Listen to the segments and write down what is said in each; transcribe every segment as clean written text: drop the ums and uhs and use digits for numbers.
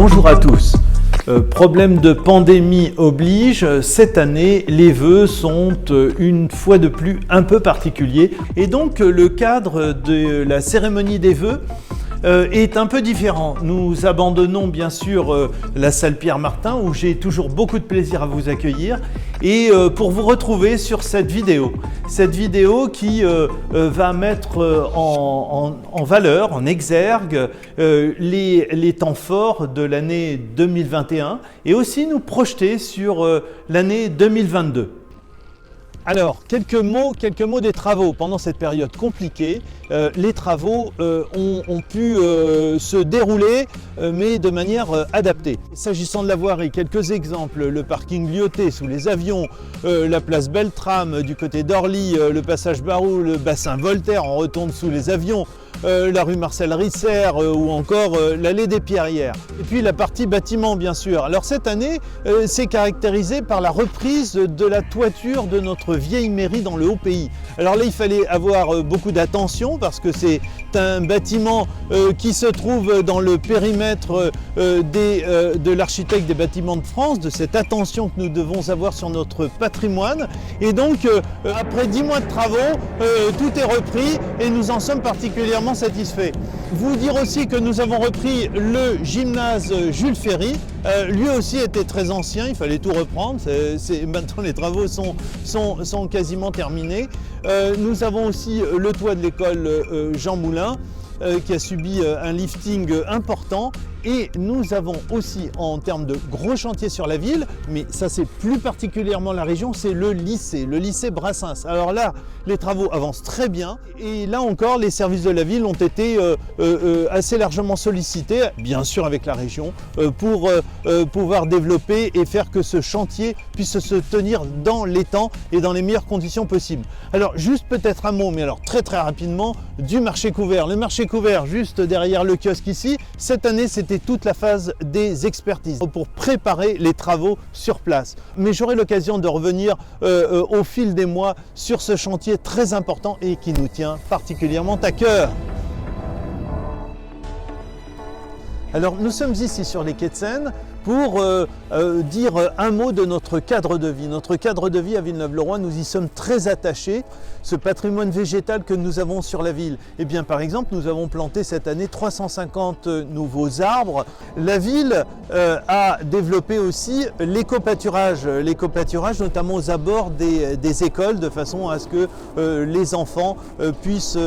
Bonjour à tous. Problème de pandémie oblige, cette année les vœux sont une fois de plus un peu particuliers et donc le cadre de la cérémonie des vœux est un peu différent. Nous abandonnons bien sûr la salle Pierre-Martin où j'ai toujours beaucoup de plaisir à vous accueillir et pour vous retrouver sur cette vidéo qui va mettre en valeur, en exergue les temps forts de l'année 2021 et aussi nous projeter sur l'année 2022. Alors, quelques mots des travaux. Pendant cette période compliquée, les travaux ont pu se dérouler, mais de manière adaptée. S'agissant de la voirie, quelques exemples, le parking Lyoté sous les avions, la place Beltrame du côté d'Orly, le passage Barou, le bassin Voltaire, on retourne sous les avions, la rue Marcel Risser ou encore l'allée des Pierrières. Et puis la partie bâtiment, bien sûr. Alors cette année, c'est caractérisé par la reprise de la toiture de notre vieille mairie dans le Haut-Pays. Alors là, il fallait avoir beaucoup d'attention parce que c'est un bâtiment qui se trouve dans le périmètre de l'architecte des bâtiments de France, de cette attention que nous devons avoir sur notre patrimoine. Et donc, après 10 mois de travaux, tout est repris et nous en sommes particulièrement satisfaits. Vous dire aussi que nous avons repris le gymnase Jules Ferry. Lui aussi était très ancien, il fallait tout reprendre. Maintenant, les travaux sont quasiment terminés. Nous avons aussi le toit de l'école Jean Moulin qui a subi un lifting important. Et nous avons aussi, en termes de gros chantiers sur la ville, mais ça c'est plus particulièrement la région, c'est le lycée Brassens. Alors là, les travaux avancent très bien et là encore, les services de la ville ont été assez largement sollicités, bien sûr avec la région, pour pouvoir développer et faire que ce chantier puisse se tenir dans les temps et dans les meilleures conditions possibles. Alors juste peut-être un mot, mais alors très rapidement, du marché couvert. Le marché couvert, juste derrière le kiosque ici, cette année c'était toute la phase des expertises pour préparer les travaux sur place. Mais j'aurai l'occasion de revenir au fil des mois sur ce chantier très important et qui nous tient particulièrement à cœur. Alors nous sommes ici sur les quais de Seine pour dire un mot de notre cadre de vie. Notre cadre de vie à Villeneuve-le-Roi, nous y sommes très attachés. Ce patrimoine végétal que nous avons sur la ville. Eh bien par exemple, nous avons planté cette année 350 nouveaux arbres. La ville a développé aussi l'éco-pâturage. L'éco-pâturage notamment aux abords des écoles de façon à ce que les enfants puissent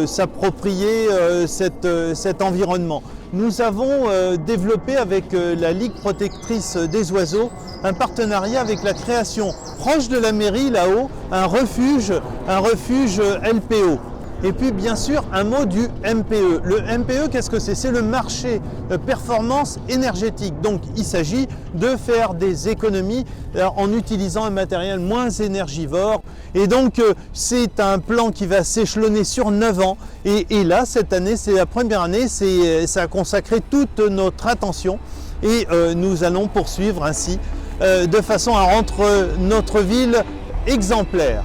s'approprier cet environnement. Nous avons développé avec la Ligue protectrice des oiseaux un partenariat avec la création proche de la mairie là-haut, un refuge LPO. Et puis bien sûr un mot du MPE. Le MPE, qu'est-ce que c'est? C'est le marché performance énergétique. Donc il s'agit de faire des économies en utilisant un matériel moins énergivore. Et donc c'est un plan qui va s'échelonner sur 9 ans. Et là, cette année, c'est la première année, ça a consacré toute notre attention. Et nous allons poursuivre ainsi de façon à rendre notre ville exemplaire.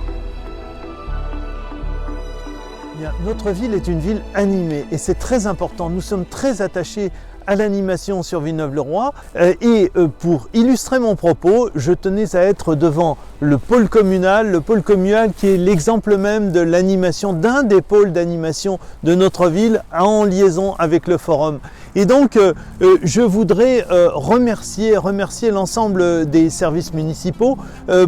Notre ville est une ville animée et c'est très important. Nous sommes très attachés à l'animation sur Villeneuve-le-Roi et pour illustrer mon propos, je tenais à être devant le pôle communal qui est l'exemple même de l'animation, d'un des pôles d'animation de notre ville en liaison avec le forum. Et donc je voudrais remercier l'ensemble des services municipaux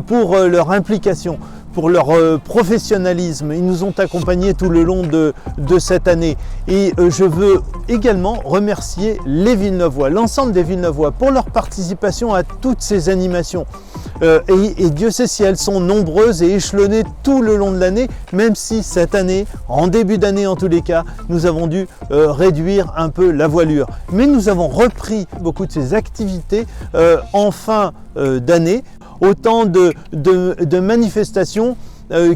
pour leur implication, pour leur professionnalisme. Ils nous ont accompagnés tout le long de cette année. Et je veux également remercier les Villeneuvois, l'ensemble des Villeneuvois, pour leur participation à toutes ces animations. Et Dieu sait si elles sont nombreuses et échelonnées tout le long de l'année, même si cette année, en début d'année en tous les cas, nous avons dû réduire un peu la voilure. Mais nous avons repris beaucoup de ces activités en fin d'année. Autant de manifestations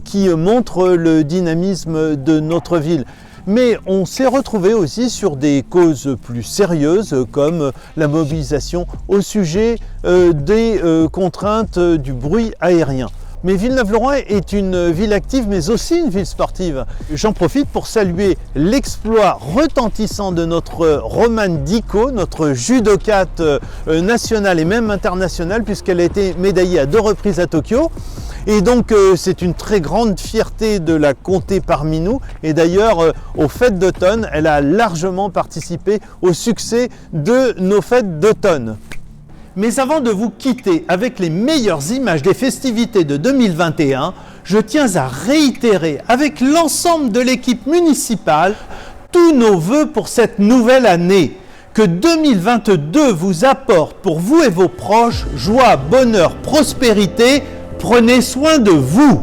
qui montrent le dynamisme de notre ville. Mais on s'est retrouvé aussi sur des causes plus sérieuses comme la mobilisation au sujet des contraintes du bruit aérien. Mais Villeneuve-le-Roi est une ville active, mais aussi une ville sportive. J'en profite pour saluer l'exploit retentissant de notre Romane Dicot, notre judokate nationale et même internationale, puisqu'elle a été médaillée à 2 reprises à Tokyo. Et donc c'est une très grande fierté de la compter parmi nous. Et d'ailleurs, aux fêtes d'automne, elle a largement participé au succès de nos fêtes d'automne. Mais avant de vous quitter avec les meilleures images des festivités de 2021, je tiens à réitérer avec l'ensemble de l'équipe municipale tous nos vœux pour cette nouvelle année. Que 2022 vous apporte pour vous et vos proches joie, bonheur, prospérité. Prenez soin de vous.